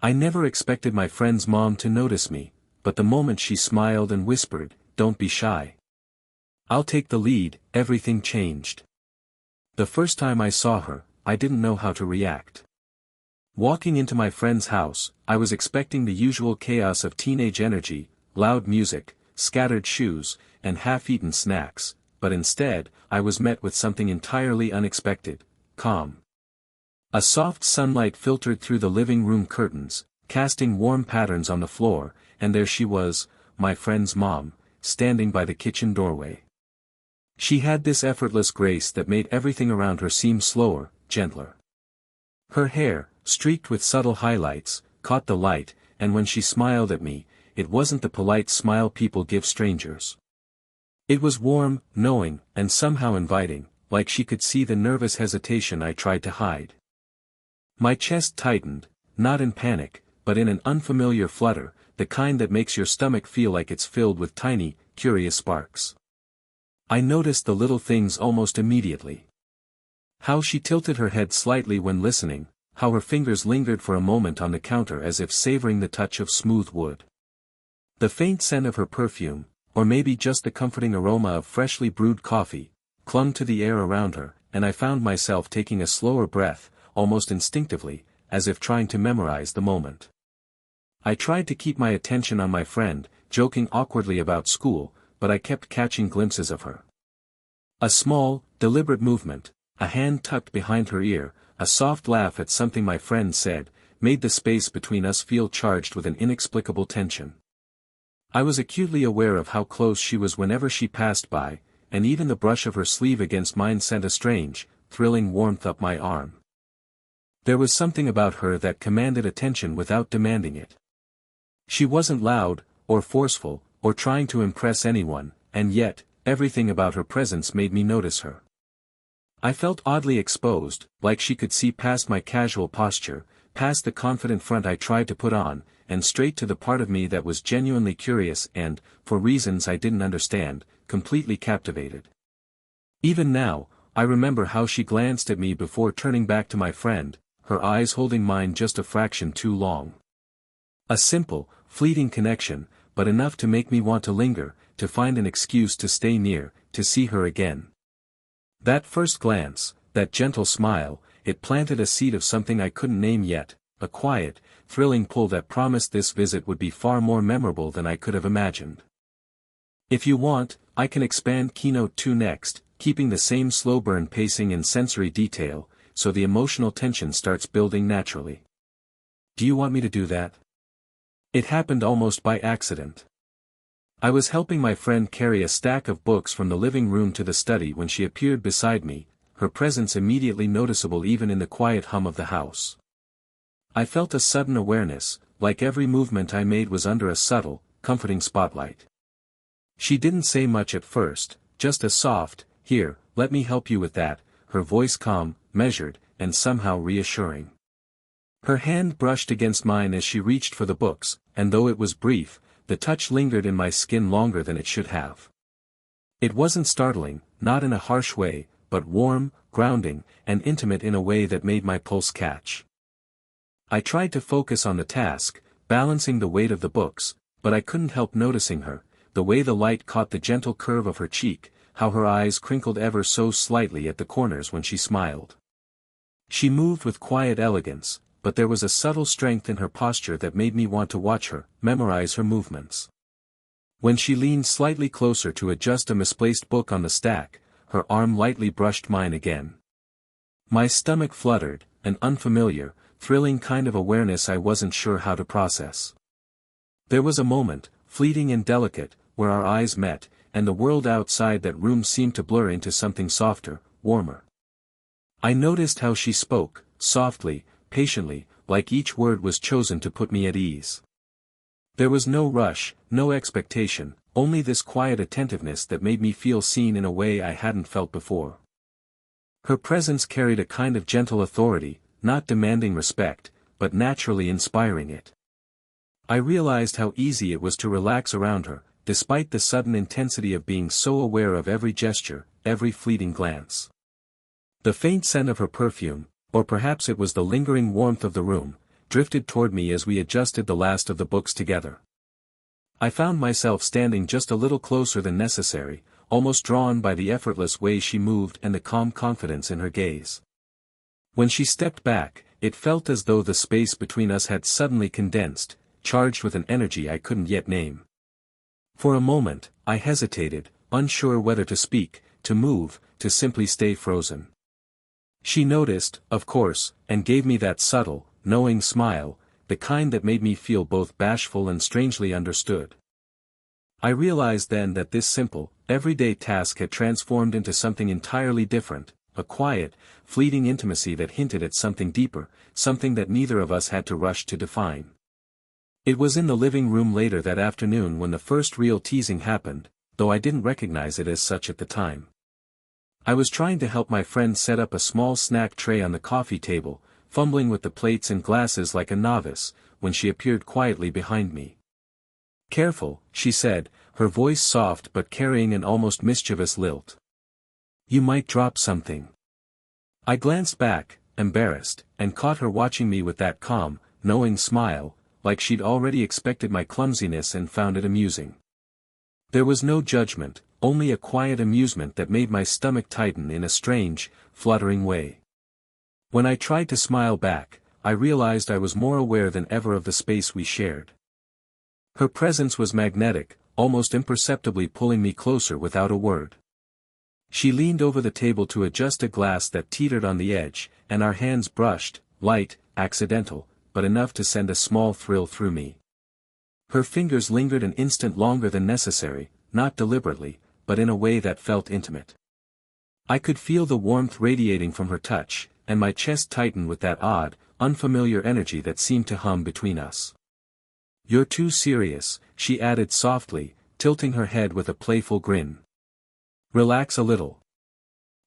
I never expected my friend's mom to notice me, but the moment she smiled and whispered, "Don't be shy. I'll take the lead," everything changed. The first time I saw her, I didn't know how to react. Walking into my friend's house, I was expecting the usual chaos of teenage energy, loud music, scattered shoes, and half-eaten snacks, but instead, I was met with something entirely unexpected: calm. A soft sunlight filtered through the living room curtains, casting warm patterns on the floor, and there she was, my friend's mom, standing by the kitchen doorway. She had this effortless grace that made everything around her seem slower, gentler. Her hair, streaked with subtle highlights, caught the light, and when she smiled at me, it wasn't the polite smile people give strangers. It was warm, knowing, and somehow inviting, like she could see the nervous hesitation I tried to hide. My chest tightened, not in panic, but in an unfamiliar flutter, the kind that makes your stomach feel like it's filled with tiny, curious sparks. I noticed the little things almost immediately. How she tilted her head slightly when listening, how her fingers lingered for a moment on the counter as if savoring the touch of smooth wood. The faint scent of her perfume, or maybe just the comforting aroma of freshly brewed coffee, clung to the air around her, and I found myself taking a slower breath, almost instinctively, as if trying to memorize the moment. I tried to keep my attention on my friend, joking awkwardly about school, but I kept catching glimpses of her. A small, deliberate movement, a hand tucked behind her ear, a soft laugh at something my friend said, made the space between us feel charged with an inexplicable tension. I was acutely aware of how close she was whenever she passed by, and even the brush of her sleeve against mine sent a strange, thrilling warmth up my arm. There was something about her that commanded attention without demanding it. She wasn't loud, or forceful, or trying to impress anyone, and yet, everything about her presence made me notice her. I felt oddly exposed, like she could see past my casual posture, past the confident front I tried to put on, and straight to the part of me that was genuinely curious and, for reasons I didn't understand, completely captivated. Even now, I remember how she glanced at me before turning back to my friend, her eyes holding mine just a fraction too long. A simple, fleeting connection, but enough to make me want to linger, to find an excuse to stay near, to see her again. That first glance, that gentle smile, it planted a seed of something I couldn't name yet, a quiet, thrilling pull that promised this visit would be far more memorable than I could have imagined. If you want, I can expand Keynote 2 next, keeping the same slow burn pacing and sensory detail, so the emotional tension starts building naturally. Do you want me to do that? It happened almost by accident. I was helping my friend carry a stack of books from the living room to the study when she appeared beside me, her presence immediately noticeable even in the quiet hum of the house. I felt a sudden awareness, like every movement I made was under a subtle, comforting spotlight. She didn't say much at first, just a soft, "Here, let me help you with that," her voice calm, measured, and somehow reassuring. Her hand brushed against mine as she reached for the books, and though it was brief, the touch lingered in my skin longer than it should have. It wasn't startling, not in a harsh way, but warm, grounding, and intimate in a way that made my pulse catch. I tried to focus on the task, balancing the weight of the books, but I couldn't help noticing her, the way the light caught the gentle curve of her cheek, how her eyes crinkled ever so slightly at the corners when she smiled. She moved with quiet elegance, but there was a subtle strength in her posture that made me want to watch her, memorize her movements. When she leaned slightly closer to adjust a misplaced book on the stack, her arm lightly brushed mine again. My stomach fluttered, an unfamiliar, thrilling kind of awareness I wasn't sure how to process. There was a moment, fleeting and delicate, where our eyes met, and the world outside that room seemed to blur into something softer, warmer. I noticed how she spoke, softly, patiently, like each word was chosen to put me at ease. There was no rush, no expectation, only this quiet attentiveness that made me feel seen in a way I hadn't felt before. Her presence carried a kind of gentle authority, not demanding respect, but naturally inspiring it. I realized how easy it was to relax around her, despite the sudden intensity of being so aware of every gesture, every fleeting glance. The faint scent of her perfume, or perhaps it was the lingering warmth of the room, drifted toward me as we adjusted the last of the books together. I found myself standing just a little closer than necessary, almost drawn by the effortless way she moved and the calm confidence in her gaze. When she stepped back, it felt as though the space between us had suddenly condensed, charged with an energy I couldn't yet name. For a moment, I hesitated, unsure whether to speak, to move, to simply stay frozen. She noticed, of course, and gave me that subtle, knowing smile, the kind that made me feel both bashful and strangely understood. I realized then that this simple, everyday task had transformed into something entirely different, a quiet, fleeting intimacy that hinted at something deeper, something that neither of us had to rush to define. It was in the living room later that afternoon when the first real teasing happened, though I didn't recognize it as such at the time. I was trying to help my friend set up a small snack tray on the coffee table, fumbling with the plates and glasses like a novice, when she appeared quietly behind me. "Careful," she said, her voice soft but carrying an almost mischievous lilt. "You might drop something." I glanced back, embarrassed, and caught her watching me with that calm, knowing smile, like she'd already expected my clumsiness and found it amusing. There was no judgment, only a quiet amusement that made my stomach tighten in a strange, fluttering way. When I tried to smile back, I realized I was more aware than ever of the space we shared. Her presence was magnetic, almost imperceptibly pulling me closer without a word. She leaned over the table to adjust a glass that teetered on the edge, and our hands brushed, light, accidental, but enough to send a small thrill through me. Her fingers lingered an instant longer than necessary, not deliberately, but in a way that felt intimate. I could feel the warmth radiating from her touch, and my chest tightened with that odd, unfamiliar energy that seemed to hum between us. "You're too serious," she added softly, tilting her head with a playful grin. "Relax a little.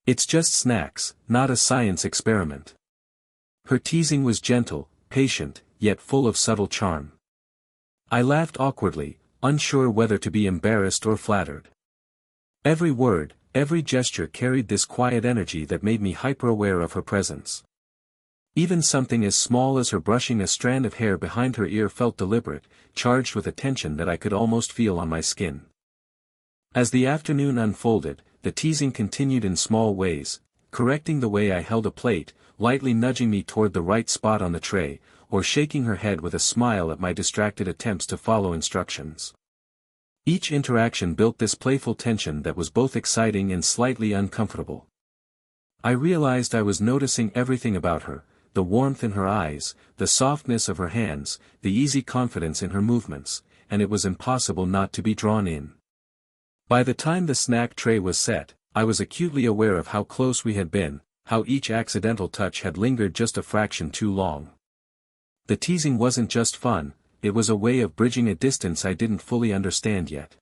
It's just snacks, not a science experiment." Her teasing was gentle, patient, yet full of subtle charm. I laughed awkwardly, unsure whether to be embarrassed or flattered. Every word, every gesture carried this quiet energy that made me hyper-aware of her presence. Even something as small as her brushing a strand of hair behind her ear felt deliberate, charged with a tension that I could almost feel on my skin. As the afternoon unfolded, the teasing continued in small ways, correcting the way I held a plate, lightly nudging me toward the right spot on the tray, or shaking her head with a smile at my distracted attempts to follow instructions. Each interaction built this playful tension that was both exciting and slightly uncomfortable. I realized I was noticing everything about her, the warmth in her eyes, the softness of her hands, the easy confidence in her movements, and it was impossible not to be drawn in. By the time the snack tray was set, I was acutely aware of how close we had been, how each accidental touch had lingered just a fraction too long. The teasing wasn't just fun, it was a way of bridging a distance I didn't fully understand yet.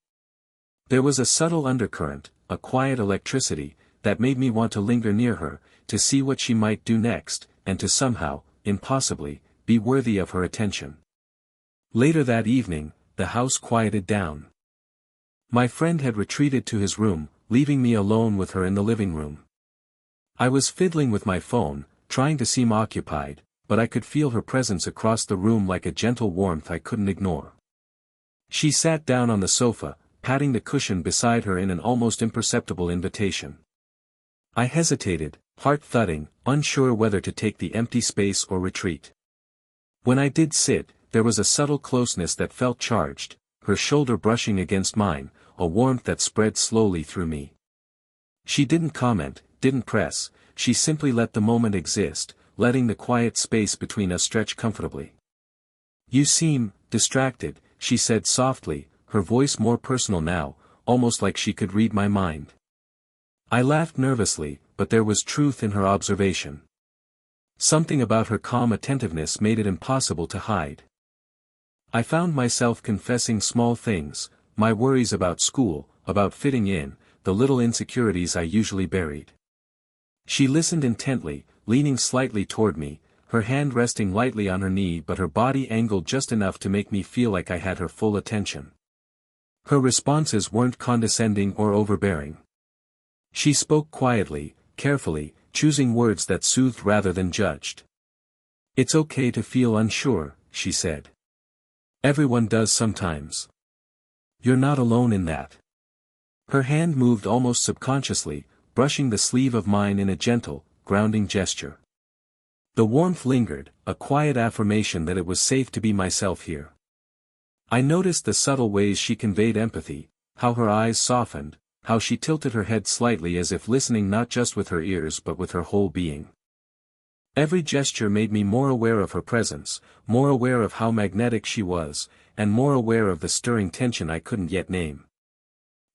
There was a subtle undercurrent, a quiet electricity, that made me want to linger near her, to see what she might do next, and to somehow, impossibly, be worthy of her attention. Later that evening, the house quieted down. My friend had retreated to his room, leaving me alone with her in the living room. I was fiddling with my phone, trying to seem occupied, but I could feel her presence across the room like a gentle warmth I couldn't ignore. She sat down on the sofa, patting the cushion beside her in an almost imperceptible invitation. I hesitated, heart thudding, unsure whether to take the empty space or retreat. When I did sit, there was a subtle closeness that felt charged, her shoulder brushing against mine, a warmth that spread slowly through me. She didn't comment, didn't press, she simply let the moment exist, letting the quiet space between us stretch comfortably. "You seem distracted," she said softly, her voice more personal now, almost like she could read my mind. I laughed nervously, but there was truth in her observation. Something about her calm attentiveness made it impossible to hide. I found myself confessing small things, my worries about school, about fitting in, the little insecurities I usually buried. She listened intently, leaning slightly toward me, her hand resting lightly on her knee but her body angled just enough to make me feel like I had her full attention. Her responses weren't condescending or overbearing. She spoke quietly, carefully, choosing words that soothed rather than judged. It's okay to feel unsure, she said. Everyone does sometimes. You're not alone in that. Her hand moved almost subconsciously, brushing the sleeve of mine in a gentle, grounding gesture. The warmth lingered, a quiet affirmation that it was safe to be myself here. I noticed the subtle ways she conveyed empathy, how her eyes softened, how she tilted her head slightly as if listening not just with her ears but with her whole being. Every gesture made me more aware of her presence, more aware of how magnetic she was, and more aware of the stirring tension I couldn't yet name.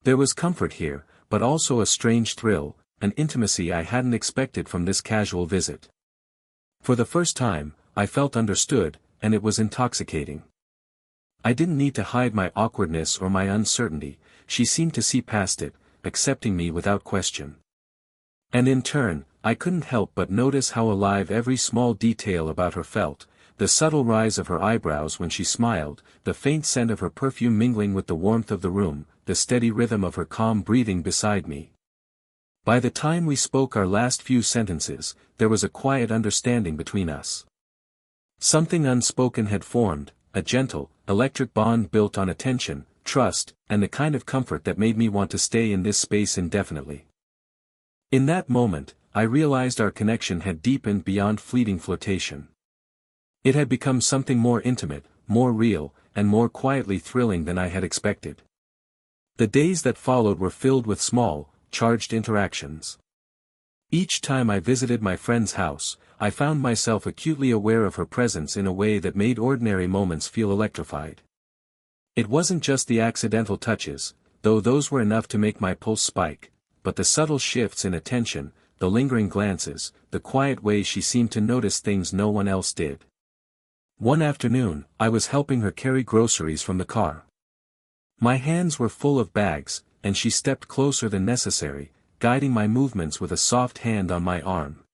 There was comfort here, but also a strange thrill, an intimacy I hadn't expected from this casual visit. For the first time, I felt understood, and it was intoxicating. I didn't need to hide my awkwardness or my uncertainty, she seemed to see past it, accepting me without question. And in turn, I couldn't help but notice how alive every small detail about her felt, the subtle rise of her eyebrows when she smiled, the faint scent of her perfume mingling with the warmth of the room, the steady rhythm of her calm breathing beside me. By the time we spoke our last few sentences, there was a quiet understanding between us. Something unspoken had formed, a gentle, electric bond built on attention, trust, and the kind of comfort that made me want to stay in this space indefinitely. In that moment, I realized our connection had deepened beyond fleeting flirtation. It had become something more intimate, more real, and more quietly thrilling than I had expected. The days that followed were filled with small, charged interactions. Each time I visited my friend's house, I found myself acutely aware of her presence in a way that made ordinary moments feel electrified. It wasn't just the accidental touches, though those were enough to make my pulse spike, but the subtle shifts in attention, the lingering glances, the quiet way she seemed to notice things no one else did. One afternoon, I was helping her carry groceries from the car. My hands were full of bags, and she stepped closer than necessary, guiding my movements with a soft hand on my arm.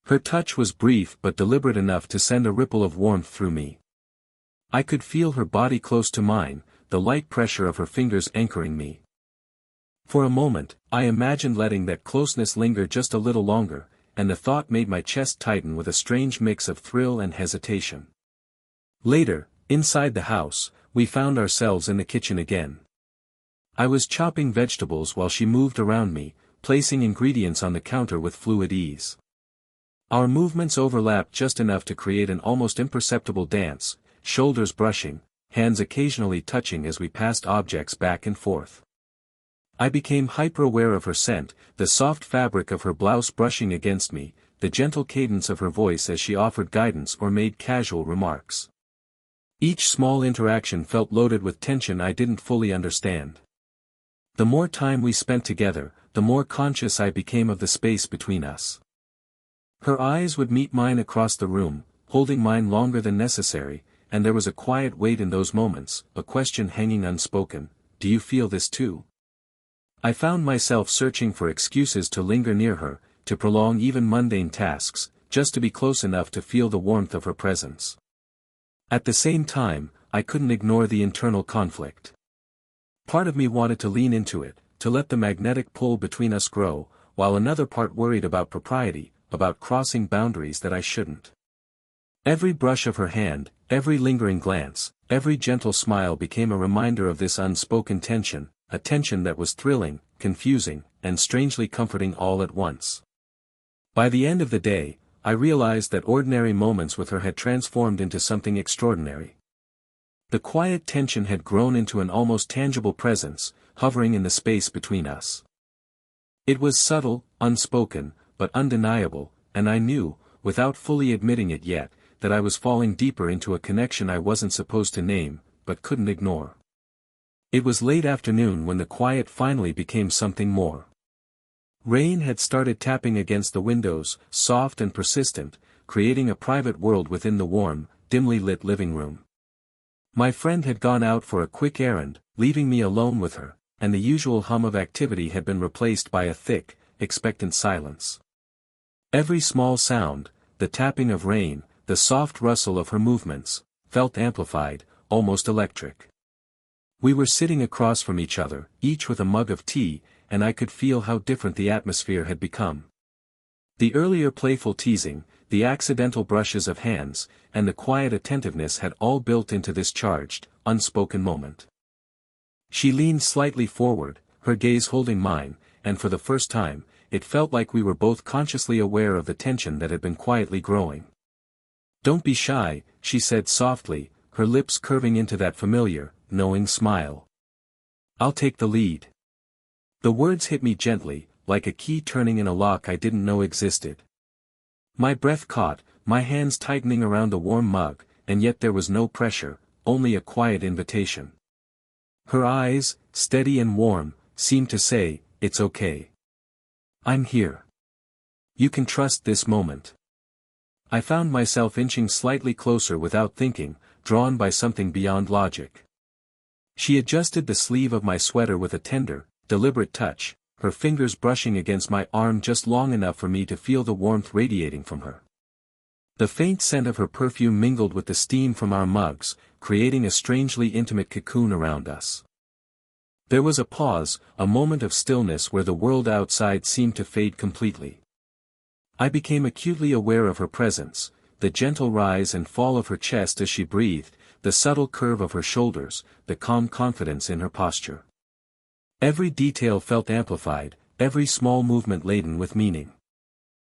Her touch was brief but deliberate enough to send a ripple of warmth through me. I could feel her body close to mine, the light pressure of her fingers anchoring me. For a moment, I imagined letting that closeness linger just a little longer, and the thought made my chest tighten with a strange mix of thrill and hesitation. Later, inside the house, we found ourselves in the kitchen again. I was chopping vegetables while she moved around me, placing ingredients on the counter with fluid ease. Our movements overlapped just enough to create an almost imperceptible dance, shoulders brushing, hands occasionally touching as we passed objects back and forth. I became hyper-aware of her scent, the soft fabric of her blouse brushing against me, the gentle cadence of her voice as she offered guidance or made casual remarks. Each small interaction felt loaded with tension I didn't fully understand. The more time we spent together, the more conscious I became of the space between us. Her eyes would meet mine across the room, holding mine longer than necessary, and there was a quiet weight in those moments, a question hanging unspoken: do you feel this too? I found myself searching for excuses to linger near her, to prolong even mundane tasks, just to be close enough to feel the warmth of her presence. At the same time, I couldn't ignore the internal conflict. Part of me wanted to lean into it, to let the magnetic pull between us grow, while another part worried about propriety, about crossing boundaries that I shouldn't. Every brush of her hand, every lingering glance, every gentle smile became a reminder of this unspoken tension, a tension that was thrilling, confusing, and strangely comforting all at once. By the end of the day, I realized that ordinary moments with her had transformed into something extraordinary. The quiet tension had grown into an almost tangible presence, hovering in the space between us. It was subtle, unspoken, but undeniable, and I knew, without fully admitting it yet, that I was falling deeper into a connection I wasn't supposed to name, but couldn't ignore. It was late afternoon when the quiet finally became something more. Rain had started tapping against the windows, soft and persistent, creating a private world within the warm, dimly lit living room. My friend had gone out for a quick errand, leaving me alone with her, and the usual hum of activity had been replaced by a thick, expectant silence. Every small sound, the tapping of rain, the soft rustle of her movements, felt amplified, almost electric. We were sitting across from each other, each with a mug of tea, and I could feel how different the atmosphere had become. The earlier playful teasing, the accidental brushes of hands, and the quiet attentiveness had all built into this charged, unspoken moment. She leaned slightly forward, her gaze holding mine, and for the first time, it felt like we were both consciously aware of the tension that had been quietly growing. "Don't be shy," she said softly, her lips curving into that familiar, knowing smile. "I'll take the lead." The words hit me gently, like a key turning in a lock I didn't know existed. My breath caught, my hands tightening around the warm mug, and yet there was no pressure, only a quiet invitation. Her eyes, steady and warm, seemed to say, "It's okay. I'm here. You can trust this moment." I found myself inching slightly closer without thinking, drawn by something beyond logic. She adjusted the sleeve of my sweater with a tender, deliberate touch, her fingers brushing against my arm just long enough for me to feel the warmth radiating from her. The faint scent of her perfume mingled with the steam from our mugs, creating a strangely intimate cocoon around us. There was a pause, a moment of stillness where the world outside seemed to fade completely. I became acutely aware of her presence, the gentle rise and fall of her chest as she breathed, the subtle curve of her shoulders, the calm confidence in her posture. Every detail felt amplified, every small movement laden with meaning.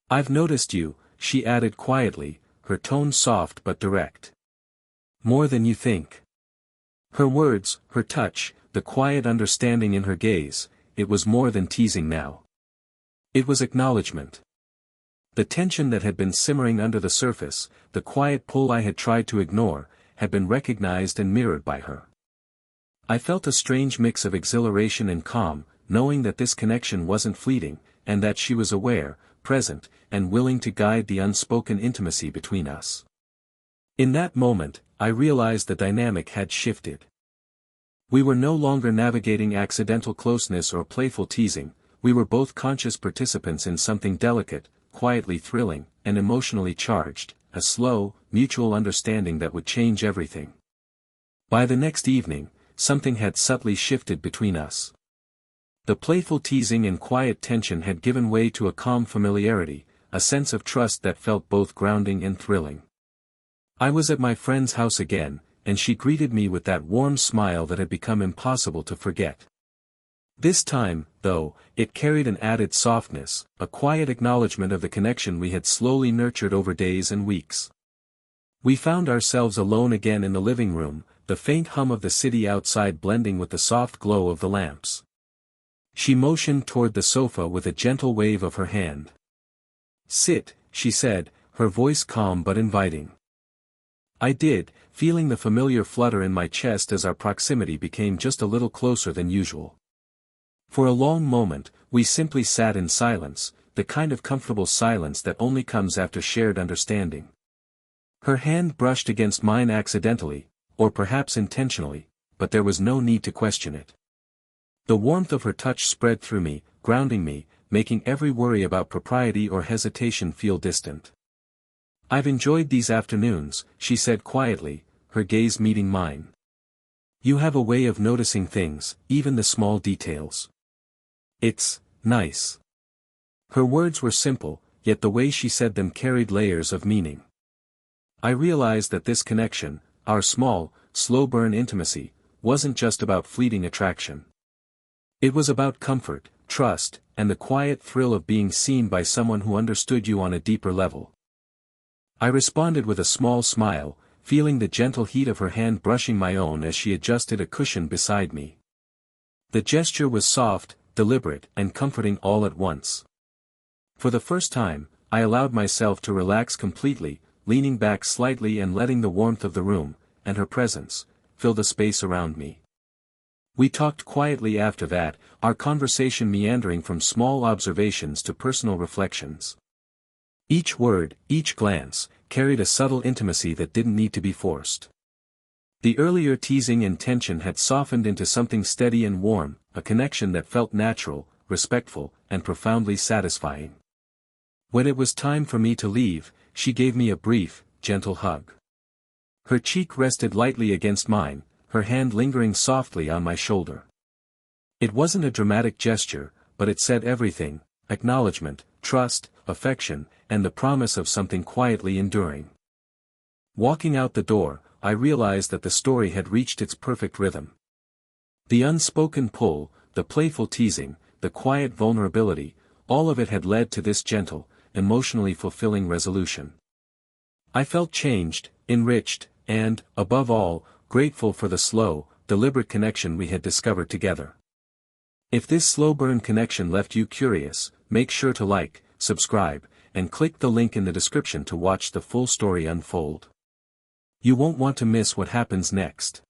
"I've noticed you," she added quietly, her tone soft but direct. "More than you think." Her words, her touch, the quiet understanding in her gaze, it was more than teasing now. It was acknowledgement. The tension that had been simmering under the surface, the quiet pull I had tried to ignore, had been recognized and mirrored by her. I felt a strange mix of exhilaration and calm, knowing that this connection wasn't fleeting, and that she was aware, present, and willing to guide the unspoken intimacy between us. In that moment, I realized the dynamic had shifted. We were no longer navigating accidental closeness or playful teasing, we were both conscious participants in something delicate, quietly thrilling, and emotionally charged, a slow, mutual understanding that would change everything. By the next evening, something had subtly shifted between us. The playful teasing and quiet tension had given way to a calm familiarity, a sense of trust that felt both grounding and thrilling. I was at my friend's house again, and she greeted me with that warm smile that had become impossible to forget. This time, though, it carried an added softness, a quiet acknowledgement of the connection we had slowly nurtured over days and weeks. We found ourselves alone again in the living room, the faint hum of the city outside blending with the soft glow of the lamps. She motioned toward the sofa with a gentle wave of her hand. "Sit," she said, her voice calm but inviting. I did, feeling the familiar flutter in my chest as our proximity became just a little closer than usual. For a long moment, we simply sat in silence, the kind of comfortable silence that only comes after shared understanding. Her hand brushed against mine accidentally, or perhaps intentionally, but there was no need to question it. The warmth of her touch spread through me, grounding me, making every worry about propriety or hesitation feel distant. "I've enjoyed these afternoons," she said quietly, her gaze meeting mine. "You have a way of noticing things, even the small details. It's nice." Her words were simple, yet the way she said them carried layers of meaning. I realized that this connection, our small, slow-burn intimacy, wasn't just about fleeting attraction. It was about comfort, trust, and the quiet thrill of being seen by someone who understood you on a deeper level. I responded with a small smile, feeling the gentle heat of her hand brushing my own as she adjusted a cushion beside me. The gesture was soft, deliberate, and comforting all at once. For the first time, I allowed myself to relax completely, leaning back slightly and letting the warmth of the room, and her presence, fill the space around me. We talked quietly after that, our conversation meandering from small observations to personal reflections. Each word, each glance, carried a subtle intimacy that didn't need to be forced. The earlier teasing and tension had softened into something steady and warm, a connection that felt natural, respectful, and profoundly satisfying. When it was time for me to leave, she gave me a brief, gentle hug. Her cheek rested lightly against mine, her hand lingering softly on my shoulder. It wasn't a dramatic gesture, but it said everything: acknowledgement, trust, affection, and the promise of something quietly enduring. Walking out the door, I realized that the story had reached its perfect rhythm. The unspoken pull, the playful teasing, the quiet vulnerability, all of it had led to this gentle, emotionally fulfilling resolution. I felt changed, enriched, and, above all, grateful for the slow, deliberate connection we had discovered together. If this slow burn connection left you curious, make sure to like, subscribe, and click the link in the description to watch the full story unfold. You won't want to miss what happens next.